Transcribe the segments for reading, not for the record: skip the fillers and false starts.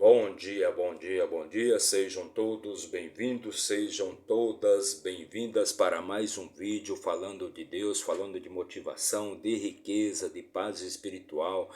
Bom dia, bom dia, bom dia. Sejam todos bem-vindos, sejam todas bem-vindas para mais um vídeo falando de Deus, falando de motivação, de riqueza, de paz espiritual,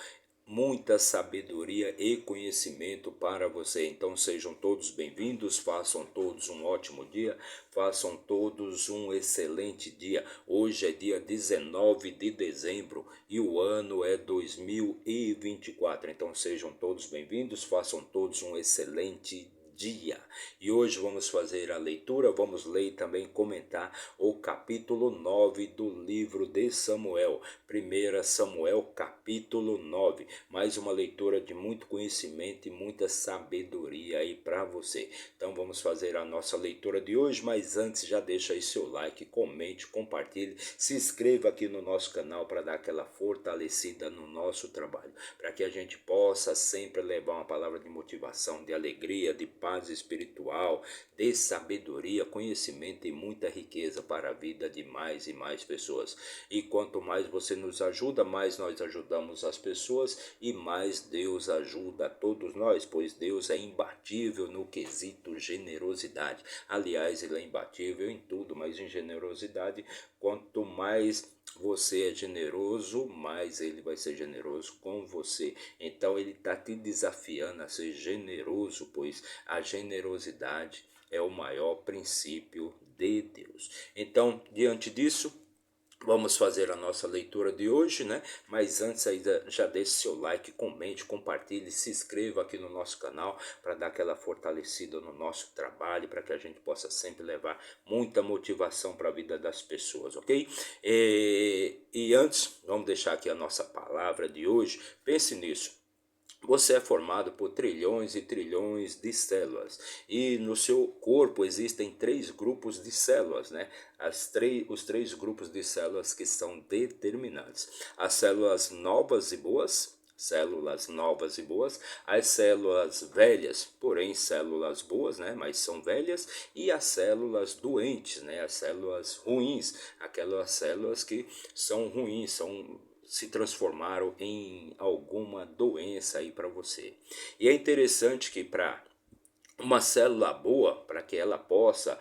muita sabedoria e conhecimento para você. Então sejam todos bem-vindos, façam todos um ótimo dia, façam todos um excelente dia. Hoje é dia 19 de dezembro e o ano é 2024. Então sejam todos bem-vindos, façam todos um excelente dia. E hoje vamos fazer a leitura, vamos ler e também comentar o capítulo 9 do livro de Samuel. 1 Samuel capítulo 9. Mais uma leitura de muito conhecimento e muita sabedoria aí para você. Então vamos fazer a nossa leitura de hoje, mas antes já deixa aí seu like, comente, compartilhe, se inscreva aqui no nosso canal para dar aquela fortalecida no nosso trabalho, para que a gente possa sempre levar uma palavra de motivação, de alegria, de paz espiritual, de sabedoria, conhecimento e muita riqueza para a vida de mais e mais pessoas. E quanto mais você nos ajuda, mais nós ajudamos as pessoas e mais Deus ajuda a todos nós, pois Deus é imbatível no quesito generosidade. Aliás, ele é imbatível em tudo, mas em generosidade, quanto mais você é generoso, mais ele vai ser generoso com você. Então ele está te desafiando a ser generoso, pois a generosidade é o maior princípio de Deus. Então, diante disso, vamos fazer a nossa leitura de hoje, né? Mas antes ainda já deixe seu like, comente, compartilhe, se inscreva aqui no nosso canal para dar aquela fortalecida no nosso trabalho, para que a gente possa sempre levar muita motivação para a vida das pessoas, ok? E antes, vamos deixar aqui a nossa palavra de hoje. Pense nisso. Você é formado por trilhões e trilhões de células e no seu corpo existem três grupos de células, né? Os três grupos de células que são determinantes. As células novas e boas, as células velhas, porém células boas, né, mas são velhas, e as células doentes, né, as células ruins, aquelas células que são ruins, se transformaram em alguma doença aí para você. E é interessante que para uma célula boa, para que ela possa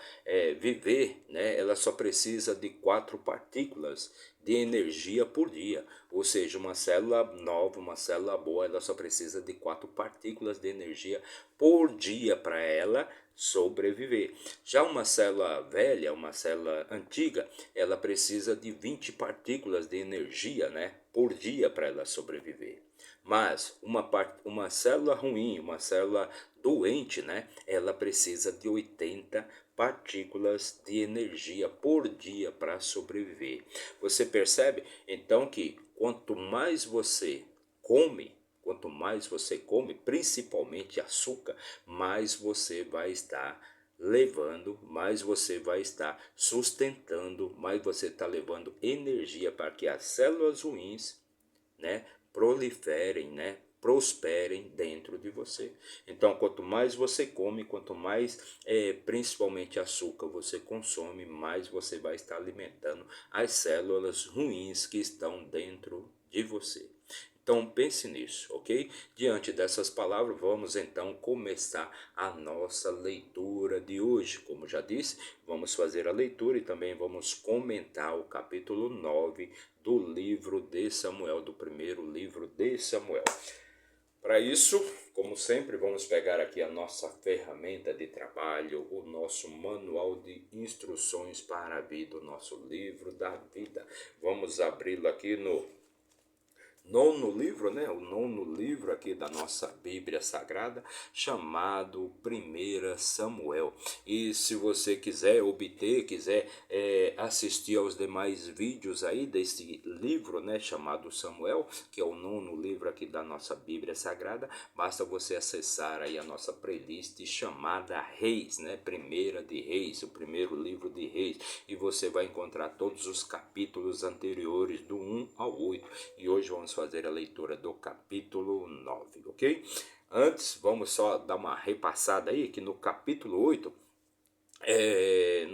viver, né, ela só precisa de 4 partículas de energia por dia. Ou seja, uma célula nova, uma célula boa, ela só precisa de 4 partículas de energia por dia para ela sobreviver. Já uma célula velha, uma célula antiga, ela precisa de 20 partículas de energia, né, por dia para ela sobreviver. Mas uma célula ruim, uma célula doente, né, ela precisa de 80 partículas de energia por dia para sobreviver. Você percebe então que quanto mais você come, principalmente açúcar, mais você vai estar levando, mais você vai estar sustentando, mais você está levando energia para que as células ruins, né, proliferem, né, prosperem dentro de você. Então, quanto mais você come, quanto mais principalmente açúcar você consome, mais você vai estar alimentando as células ruins que estão dentro de você. Então pense nisso, ok? Diante dessas palavras, vamos então começar a nossa leitura de hoje. Como já disse, vamos fazer a leitura e também vamos comentar o capítulo 9 do livro de Samuel, do primeiro livro de Samuel. Para isso, como sempre, vamos pegar aqui a nossa ferramenta de trabalho, o nosso manual de instruções para a vida, o nosso livro da vida. Vamos abri-lo aqui no nono livro, né? O nono livro aqui da nossa Bíblia Sagrada, chamado 1 Samuel. E se você quiser quiser assistir aos demais vídeos aí desse livro, né? Chamado Samuel, que é o nono livro aqui da nossa Bíblia Sagrada, basta você acessar aí a nossa playlist chamada Reis, né? Primeira de Reis, o primeiro livro de Reis, e você vai encontrar todos os capítulos anteriores do 1 ao 8. E hoje vamos fazer a leitura do capítulo 9, ok? Antes, vamos só dar uma repassada aí, que no capítulo 8,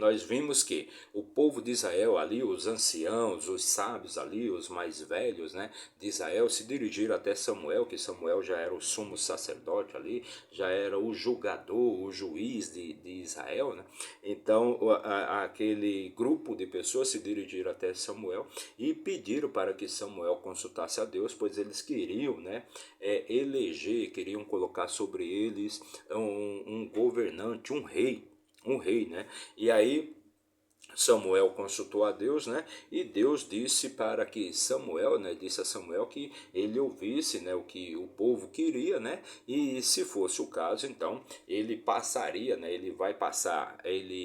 nós vimos que o povo de Israel ali, os anciãos, os sábios ali, os mais velhos, né, de Israel, se dirigiram até Samuel, que Samuel já era o sumo sacerdote ali, já era o julgador, o juiz de Israel, né? Então aquele grupo de pessoas se dirigiram até Samuel e pediram para que Samuel consultasse a Deus, pois eles queriam, né, eleger, queriam colocar sobre eles um governante, um rei, né? E aí Samuel consultou a Deus, né? E Deus disse para que Samuel, né? Disse a Samuel que ele ouvisse, né? O que o povo queria, né? E se fosse o caso, então ele passaria, né? Ele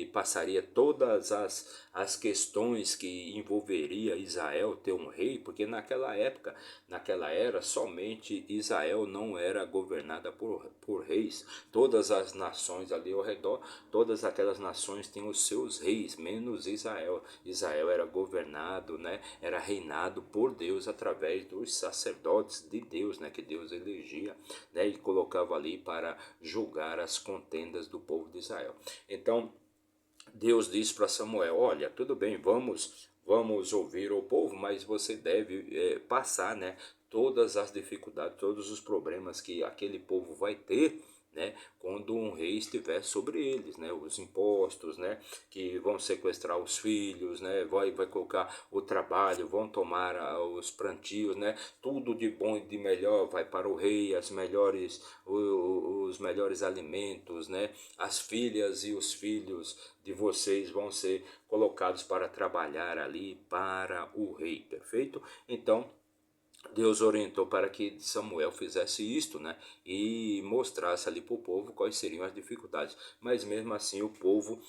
passaria todas as questões que envolveria Israel ter um rei, porque naquela época, naquela era, somente Israel não era governada por reis. Todas as nações ali ao redor, todas aquelas nações tinham os seus reis, menos Israel. Israel era governado, né? Era reinado por Deus através dos sacerdotes de Deus, né? Que Deus elegia, né? E colocava ali para julgar as contendas do povo de Israel. Então Deus disse para Samuel: olha, tudo bem, vamos ouvir o povo, mas você deve passar, né, todas as dificuldades, todos os problemas que aquele povo vai ter, né, quando um rei estiver sobre eles, né, os impostos, né, que vão sequestrar os filhos, né, vai colocar o trabalho, vão tomar os plantios, né, tudo de bom e de melhor vai para o rei, os melhores alimentos, né, as filhas e os filhos de vocês vão ser colocados para trabalhar ali para o rei, perfeito? Então Deus orientou para que Samuel fizesse isto, né? E mostrasse ali para o povo quais seriam as dificuldades. Mas mesmo assim o povo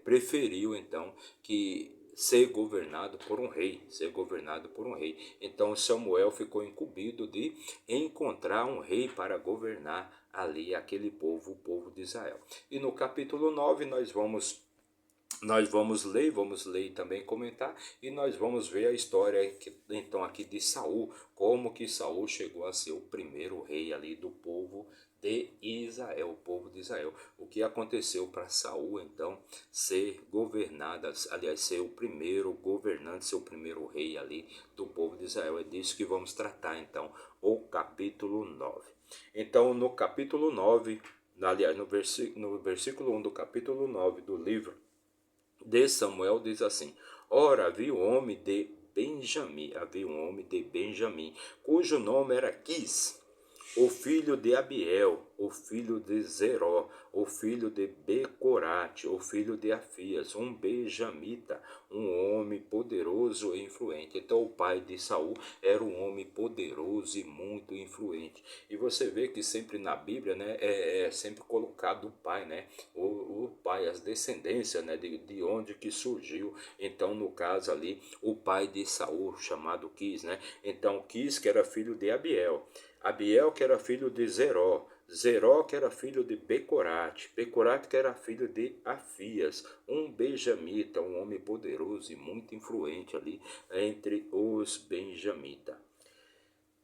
preferiu então que ser governado por um rei, ser governado por um rei. Então Samuel ficou incumbido de encontrar um rei para governar ali aquele povo, o povo de Israel. E no capítulo 9 nós vamos ler e também comentar, e nós vamos ver a história então aqui de Saul, como que Saul chegou a ser o primeiro rei ali do povo de Israel, o povo de Israel. O que aconteceu para Saul então ser governado, aliás, ser o primeiro governante, ser o primeiro rei ali do povo de Israel. É disso que vamos tratar então, o capítulo 9. Então, no capítulo 9, aliás, no versículo 1 do capítulo 9 do livro de Samuel diz assim: ora, havia um homem de Benjamim, cujo nome era Quis, o filho de Abiel, o filho de Zeró, o filho de Becorate, o filho de Afias, um benjamita, um homem poderoso e influente. Então o pai de Saul era um homem poderoso e muito influente. E você vê que sempre na Bíblia, né, é sempre colocado o pai, né, o pai, as descendências, né, de onde que surgiu. Então no caso ali, o pai de Saul, chamado Quis, né, então Quis que era filho de Abiel, Abiel que era filho de Zeró, Zeró que era filho de Becorate, Becorate que era filho de Afias, um benjamita, um homem poderoso e muito influente ali entre os benjamitas.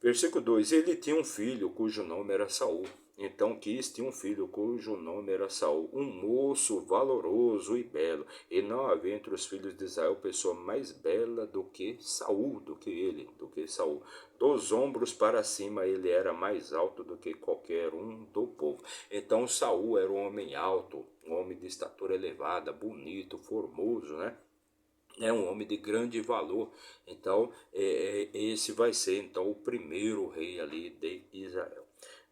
Versículo 2: ele tinha um filho cujo nome era Saul. Então Quis tinha um filho cujo nome era Saul, um moço valoroso e belo. E não havia entre os filhos de Israel pessoa mais bela do que Saul, do que Saul. Dos ombros para cima ele era mais alto do que qualquer um do povo. Então Saul era um homem alto, um homem de estatura elevada, bonito, formoso, né? É um homem de grande valor. Então esse vai ser então o primeiro rei ali de Israel.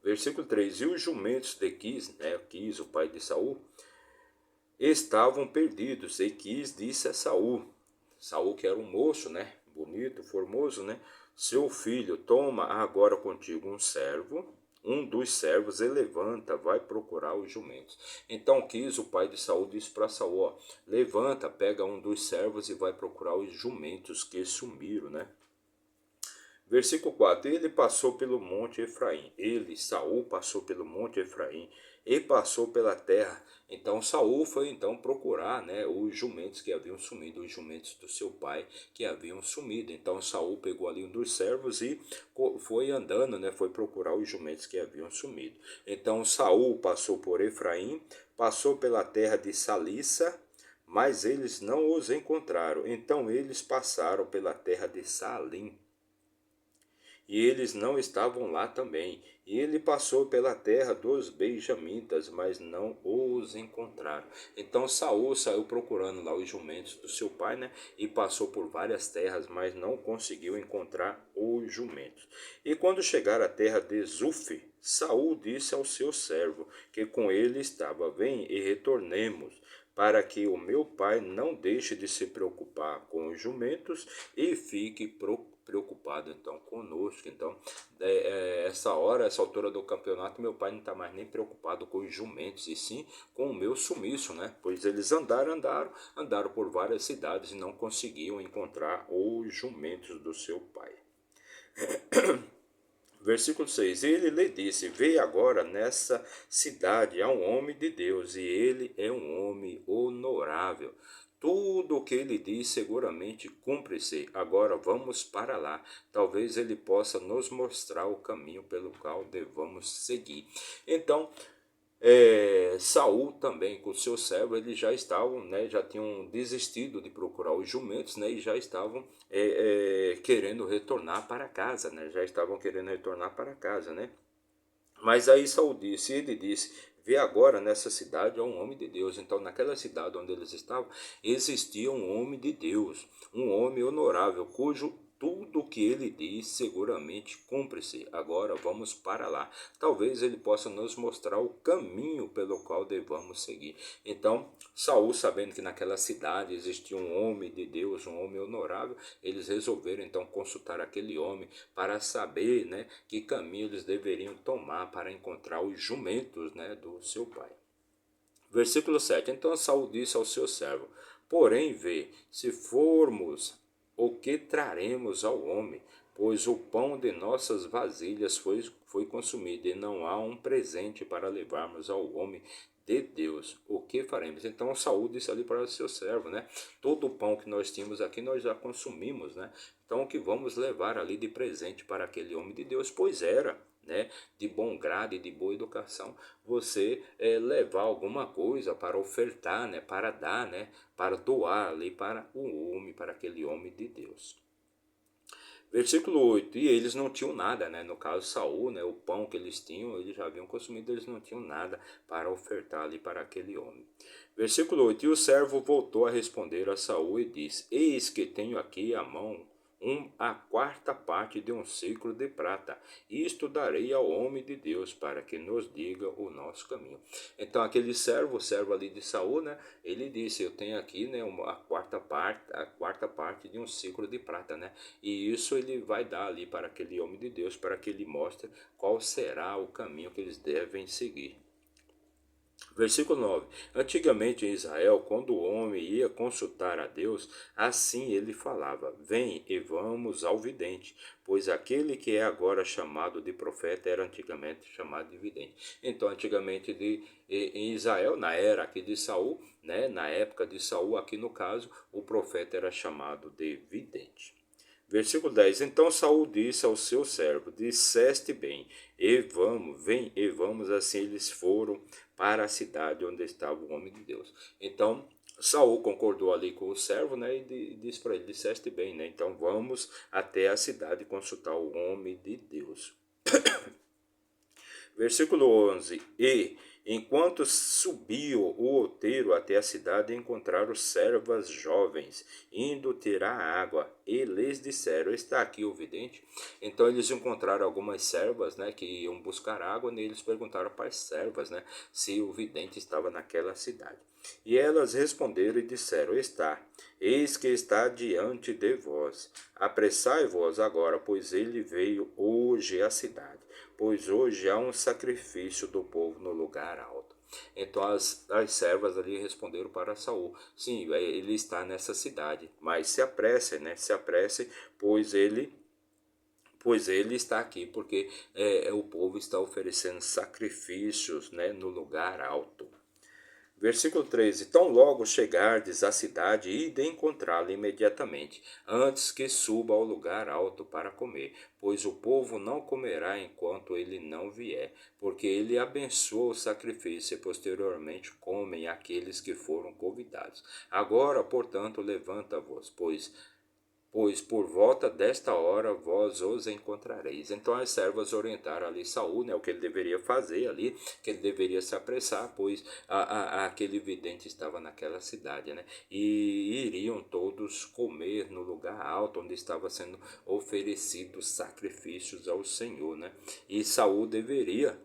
Versículo 3: e os jumentos de Quis, né, Quis, o pai de Saul, estavam perdidos. E Quis disse a Saul, Saul que era um moço, né, bonito, formoso, né, seu filho, toma agora contigo um servo, um dos servos, e levanta, vai procurar os jumentos. Então Quis, o pai de Saul, disse para Saul, ó, levanta, pega um dos servos e vai procurar os jumentos que sumiram, né. Versículo 4: ele passou pelo monte Efraim. Ele, Saul, passou pelo monte Efraim e passou pela terra. Então Saul foi então procurar, né, os jumentos que haviam sumido, os jumentos do seu pai que haviam sumido. Então Saul pegou ali um dos servos e foi andando, né, foi procurar os jumentos que haviam sumido. Então Saul passou por Efraim, passou pela terra de Salissa, mas eles não os encontraram. Então eles passaram pela terra de Salim, e eles não estavam lá também. E ele passou pela terra dos benjamitas, mas não os encontraram. Então Saul saiu procurando lá os jumentos do seu pai, né? E passou por várias terras, mas não conseguiu encontrar os jumentos. E quando chegaram à terra de Zuf, Saul disse ao seu servo, que com ele estava: Vem e retornemos, para que o meu pai não deixe de se preocupar com os jumentos e fique preocupado então conosco. Então, essa altura do campeonato, meu pai não está mais nem preocupado com os jumentos, e sim com o meu sumiço, né? Pois eles andaram por várias cidades e não conseguiam encontrar os jumentos do seu pai. Versículo 6: Ele lhe disse: Vê agora nessa cidade há um homem de Deus, e ele é um homem honorável. Tudo o que ele diz seguramente cumpre-se. Agora vamos para lá. Talvez ele possa nos mostrar o caminho pelo qual devamos seguir. Então, Saul também com o seu servo, eles já estavam, né, já tinham desistido de procurar os jumentos, né, e já estavam querendo retornar para casa, né, já estavam querendo retornar para casa, né. Mas aí Saul disse, ele disse: Vê agora nessa cidade há um homem de Deus. Então, naquela cidade onde eles estavam, existia um homem de Deus, um homem honorável, cujo tudo o que ele diz seguramente cumpre-se. Agora vamos para lá. Talvez ele possa nos mostrar o caminho pelo qual devamos seguir. Então, Saul, sabendo que naquela cidade existia um homem de Deus, um homem honorável, eles resolveram então consultar aquele homem para saber, né, que caminho eles deveriam tomar para encontrar os jumentos, né, do seu pai. Versículo 7: Então Saul disse ao seu servo: Porém, vê, se formos, o que traremos ao homem? Pois o pão de nossas vasilhas foi consumido, e não há um presente para levarmos ao homem de Deus. O que faremos? Então Saul disse ali para o seu servo, né? Todo o pão que nós tínhamos aqui nós já consumimos, né? Então o que vamos levar ali de presente para aquele homem de Deus? Pois era, né, de bom grado e de boa educação, você levar alguma coisa para ofertar, né, para dar, né, para doar ali para o homem, para aquele homem de Deus. Versículo 8: E eles não tinham nada, né? No caso Saul, né? O pão que eles tinham, eles já haviam consumido, eles não tinham nada para ofertar ali para aquele homem. Versículo 8: E o servo voltou a responder a Saul e disse: Eis que tenho aqui à mão a quarta parte de um ciclo de prata. Isto darei ao homem de Deus para que nos diga o nosso caminho. Então aquele servo, o servo ali de Saul, né? Ele disse: Eu tenho aqui, né, a quarta parte de um ciclo de prata, né? E isso ele vai dar ali para aquele homem de Deus, para que ele mostre qual será o caminho que eles devem seguir. Versículo 9: Antigamente em Israel, quando o homem ia consultar a Deus, assim ele falava: Vem e vamos ao vidente, pois aquele que é agora chamado de profeta era antigamente chamado de vidente. Então, antigamente em Israel, na era aqui de Saul, né, na época de Saul, aqui no caso, o profeta era chamado de vidente. Versículo 10: Então Saul disse ao seu servo: Disseste bem, vem e vamos. Assim eles foram para a cidade onde estava o homem de Deus. Então Saul concordou ali com o servo, né, e disse para ele: Disseste bem, né? Então vamos até a cidade consultar o homem de Deus. Versículo 11: E, enquanto subiu o outeiro até a cidade, encontraram servas jovens, indo tirar água, e lhes disseram: Está aqui o vidente? Então eles encontraram algumas servas, né, que iam buscar água, e eles perguntaram para as servas, né, se o vidente estava naquela cidade. E elas responderam e disseram: Está, eis que está diante de vós. Apressai-vos agora, pois ele veio hoje à cidade, pois hoje há um sacrifício do povo no lugar alto. Então as servas ali responderam para Saul: Sim, ele está nessa cidade, mas se apressem, né? Se apressem, pois ele está aqui, porque o povo está oferecendo sacrifícios, né, no lugar alto. Versículo 13: Tão logo chegardes à cidade, ide encontrá-la imediatamente, antes que suba ao lugar alto para comer, pois o povo não comerá enquanto ele não vier, porque ele abençoa o sacrifício e posteriormente comem aqueles que foram convidados. Agora, portanto, levanta-vos, pois por volta desta hora vós os encontrareis. Então as servas orientaram ali Saul, né, o que ele deveria fazer ali, que ele deveria se apressar, pois aquele vidente estava naquela cidade, né, e iriam todos comer no lugar alto onde estava sendo oferecidos sacrifícios ao Senhor, né, e Saul deveria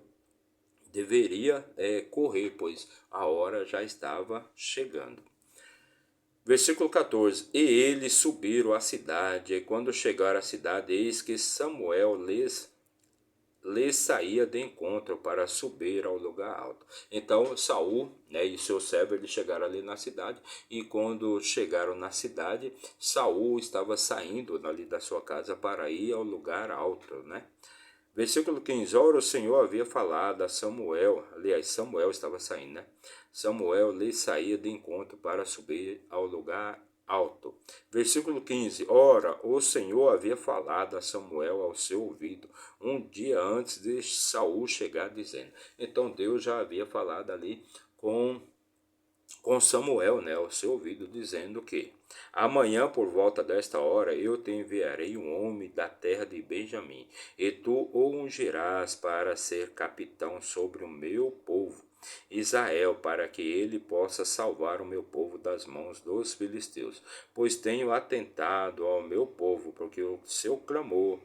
correr, pois a hora já estava chegando. Versículo 14: E eles subiram à cidade, e quando chegaram à cidade, eis que Samuel lhes saía de encontro para subir ao lugar alto. Então Saul, né, e seu servo, eles chegaram ali na cidade, e quando chegaram na cidade, Saul estava saindo ali da sua casa para ir ao lugar alto, né? Versículo 15: Ora, o Senhor havia falado a Samuel, aliás, Samuel estava saindo, né? Samuel lhe saía de encontro para subir ao lugar alto. Versículo 15: Ora, o Senhor havia falado a Samuel ao seu ouvido, um dia antes de Saul chegar, dizendo. Então Deus já havia falado ali com Samuel, né, ao seu ouvido, dizendo que amanhã por volta desta hora eu te enviarei um homem da terra de Benjamim, e tu o ungirás para ser capitão sobre o meu povo Israel, para que ele possa salvar o meu povo das mãos dos filisteus, pois tenho atentado ao meu povo, porque o seu clamor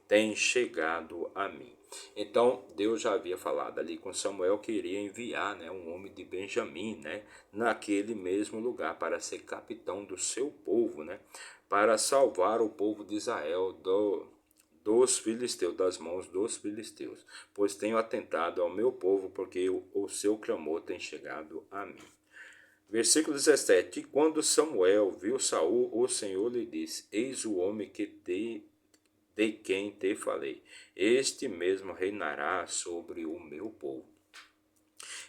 tem chegado a mim. Então Deus já havia falado ali com Samuel que iria enviar, né, um homem de Benjamim, né, naquele mesmo lugar para ser capitão do seu povo, né, para salvar o povo de Israel dos filisteus, das mãos dos filisteus, pois tenho atentado ao meu povo, porque o seu clamor tem chegado a mim. Versículo 17: E quando Samuel viu Saul, o Senhor lhe disse: Eis o homem de quem te falei, este mesmo reinará sobre o meu povo.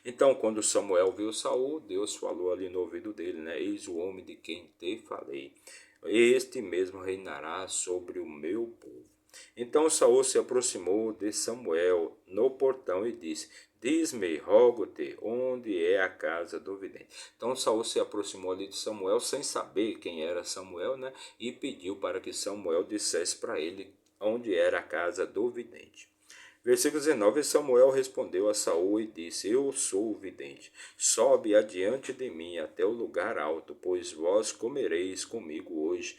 Então, quando Samuel viu Saul, Deus falou ali no ouvido dele, né? Eis o homem de quem te falei, este mesmo reinará sobre o meu povo. Então Saul se aproximou de Samuel no portão e disse: Diz-me, rogo-te, onde é a casa do vidente? Então Saul se aproximou ali de Samuel sem saber quem era Samuel, né? E pediu para que Samuel dissesse para ele onde era a casa do vidente. Versículo 19: Samuel respondeu a Saul e disse: Eu sou o vidente. Sobe adiante de mim até o lugar alto, pois vós comereis comigo hoje.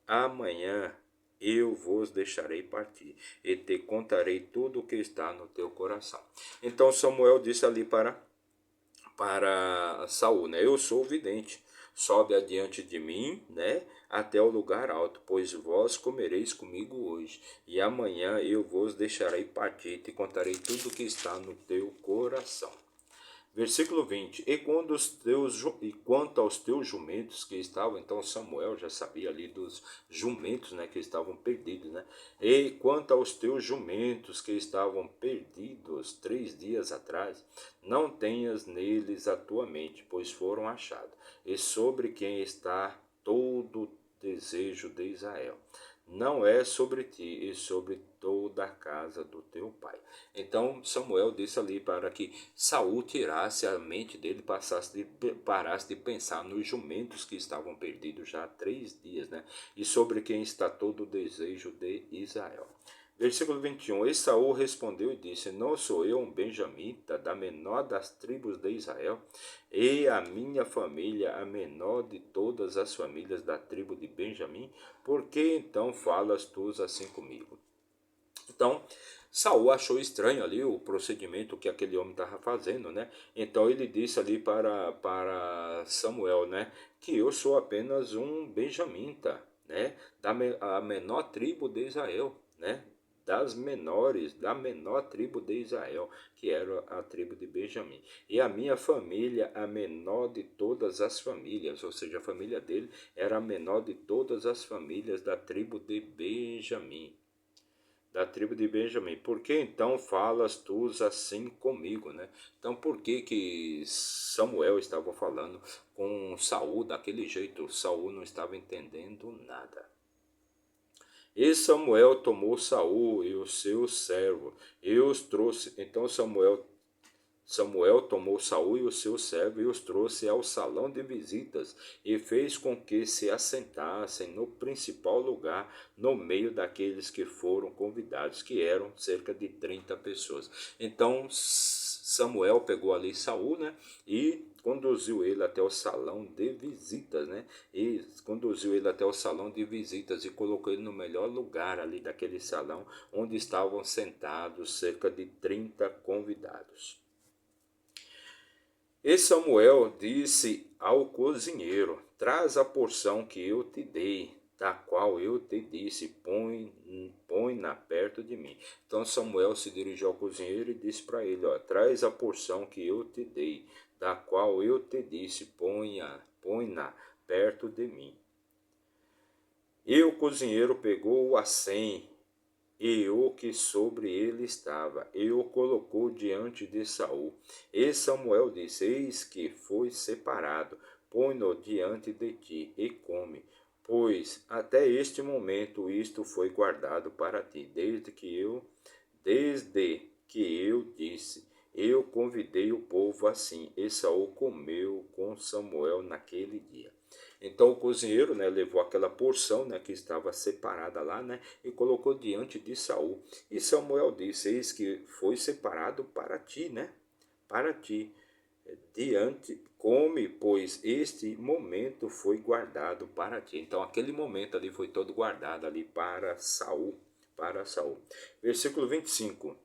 Amanhã eu vos deixarei partir e te contarei tudo o que está no teu coração. Então Samuel disse ali para Saul, né? Eu sou o vidente. Sobe adiante de mim, né, até o lugar alto, pois vós comereis comigo hoje, e amanhã eu vos deixarei partir e te contarei tudo o que está no teu coração. Versículo 20: E quanto aos teus jumentos que estavam, então Samuel já sabia ali dos jumentos, né, que estavam perdidos, né? E quanto aos teus jumentos que estavam perdidos 3 dias atrás, não tenhas neles a tua mente, pois foram achados, e sobre quem está todo desejo de Israel. Não é sobre ti e sobre toda a casa do teu pai. Então Samuel disse ali para que Saul tirasse a mente dele, parasse de pensar nos jumentos que estavam perdidos já há 3 dias, né? E sobre quem está todo o desejo de Israel. Versículo 21: E Saul respondeu e disse: Não sou eu um benjamita, da menor das tribos de Israel, e a minha família a menor de todas as famílias da tribo de Benjamim? Por que então falas tu assim comigo? Então, Saul achou estranho ali o procedimento que aquele homem estava fazendo, né? Então ele disse ali para Samuel, né, que eu sou apenas um benjamita, né, a menor tribo de Israel, né? Da menor tribo de Israel, que era a tribo de Benjamim. E a minha família, a menor de todas as famílias, ou seja, a família dele era a menor de todas as famílias da tribo de Benjamim. da tribo de Benjamim. Por que então falas tu assim comigo, né? Então por que que Samuel estava falando com Saul daquele jeito? Saul não estava entendendo nada. E Samuel tomou Saul e o seu servo e os trouxe. Então Samuel tomou Saul e o seu servo e os trouxe ao salão de visitas e fez com que se assentassem no principal lugar no meio daqueles que foram convidados, que eram cerca de 30 pessoas. Então Samuel pegou ali Saul, né, e conduziu ele até o salão de visitas, né? E conduziu ele até o salão de visitas e colocou ele no melhor lugar ali daquele salão, onde estavam sentados cerca de 30 convidados. E Samuel disse ao cozinheiro: traz a porção que eu te dei, da qual eu te disse, põe-na perto de mim. Então Samuel se dirigiu ao cozinheiro e disse para ele: ó, traz a porção que eu te dei, da qual eu te disse, põe-na perto de mim. E o cozinheiro pegou a 100 e o que sobre ele estava, e o colocou diante de Saul. E Samuel disse: eis que foi separado, põe-no diante de ti e come, pois até este momento isto foi guardado para ti, desde que eu disse, eu convidei o povo assim. E Saul comeu com Samuel naquele dia. Então o cozinheiro, né, levou aquela porção, né, que estava separada lá, né, e colocou diante de Saul. E Samuel disse: eis que foi separado para ti, né, para ti. Come, pois este momento foi guardado para ti. Então aquele momento ali foi todo guardado ali para Saul, para Saul. Versículo 25.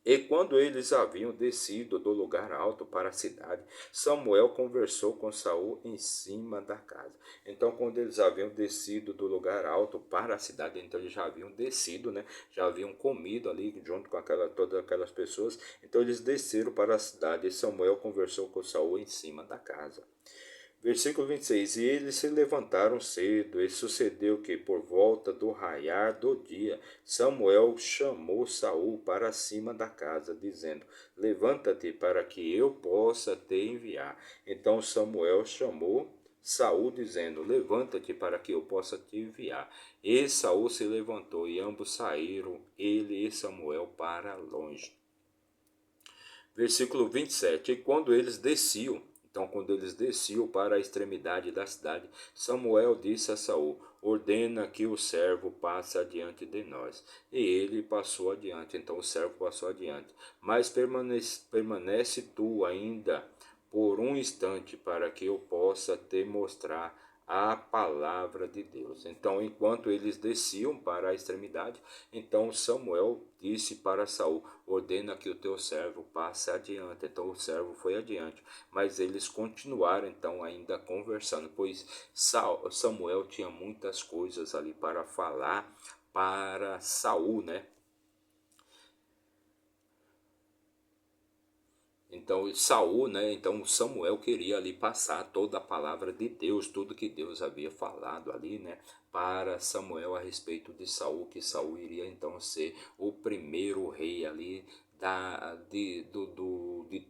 E quando eles haviam descido do lugar alto para a cidade, Samuel conversou com Saul em cima da casa. Então, quando eles haviam descido do lugar alto para a cidade, então eles já haviam descido, né? Já haviam comido ali junto com todas aquelas pessoas. Então eles desceram para a cidade e Samuel conversou com Saul em cima da casa. Versículo 26. E eles se levantaram cedo, e sucedeu que, por volta do raiar do dia, Samuel chamou Saul para cima da casa, dizendo: levanta-te para que eu possa te enviar. Então Samuel chamou Saul, dizendo: levanta-te para que eu possa te enviar. E Saul se levantou, e ambos saíram, ele e Samuel, para longe. Versículo 27. E quando eles desciam, então, quando eles desciam para a extremidade da cidade, Samuel disse a Saul: ordena que o servo passe adiante de nós. E ele passou adiante. Então o servo passou adiante. Mas permanece tu ainda por um instante, para que eu possa te mostrar a palavra de Deus. Então, enquanto eles desciam para a extremidade, então Samuel disse para Saul: ordena que o teu servo passe adiante. Então o servo foi adiante, mas eles continuaram então ainda conversando, pois Samuel tinha muitas coisas ali para falar para Saul, né? Então Saul, né? Então Samuel queria ali passar toda a palavra de Deus, tudo que Deus havia falado ali, né? Para Samuel a respeito de Saul, que Saul iria então ser o primeiro rei ali de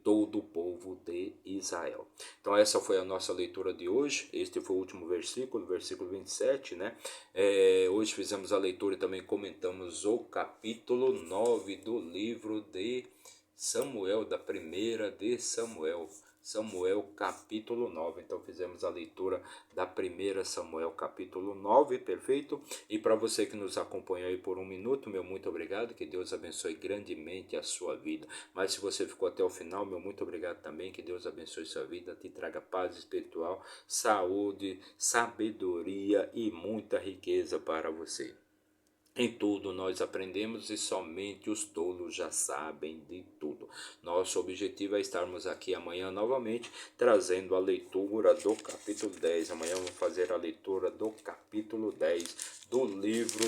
todo o povo de Israel. Então essa foi a nossa leitura de hoje. Este foi o último versículo, versículo 27, né? Hoje fizemos a leitura e também comentamos o capítulo 9 do livro de Samuel, da primeira de Samuel. Samuel capítulo 9. Então fizemos a leitura da primeira Samuel capítulo 9, perfeito? E para você que nos acompanhou aí por um minuto, meu muito obrigado, que Deus abençoe grandemente a sua vida. Mas se você ficou até o final, meu muito obrigado também, que Deus abençoe sua vida, te traga paz espiritual, saúde, sabedoria e muita riqueza para você. Em tudo nós aprendemos e somente os tolos já sabem de tudo. Nosso objetivo é estarmos aqui amanhã novamente, trazendo a leitura do capítulo 10. Amanhã vamos fazer a leitura do capítulo 10 do livro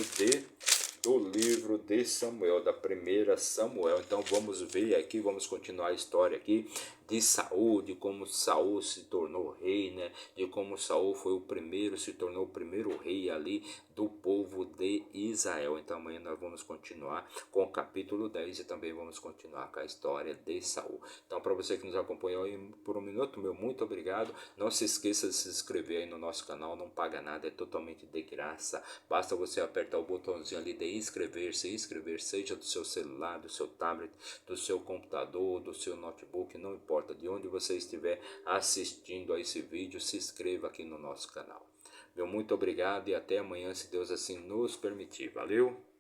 de Samuel, da primeira Samuel. Então vamos ver aqui, vamos continuar a história aqui de Saul, de como Saul se tornou rei, né? De como Saul foi o primeiro, se tornou o primeiro rei ali do povo de Israel. Então amanhã nós vamos continuar com o capítulo 10 e também vamos continuar com a história de Saul. Então para você que nos acompanhou aí por um minuto, meu muito obrigado. Não se esqueça de se inscrever aí no nosso canal, não paga nada, é totalmente de graça. Basta você apertar o botãozinho ali de inscrever-se, seja do seu celular, do seu tablet, do seu computador, do seu notebook, não importa de onde você estiver assistindo a esse vídeo, se inscreva aqui no nosso canal. Meu muito obrigado e até amanhã, se Deus assim nos permitir. Valeu!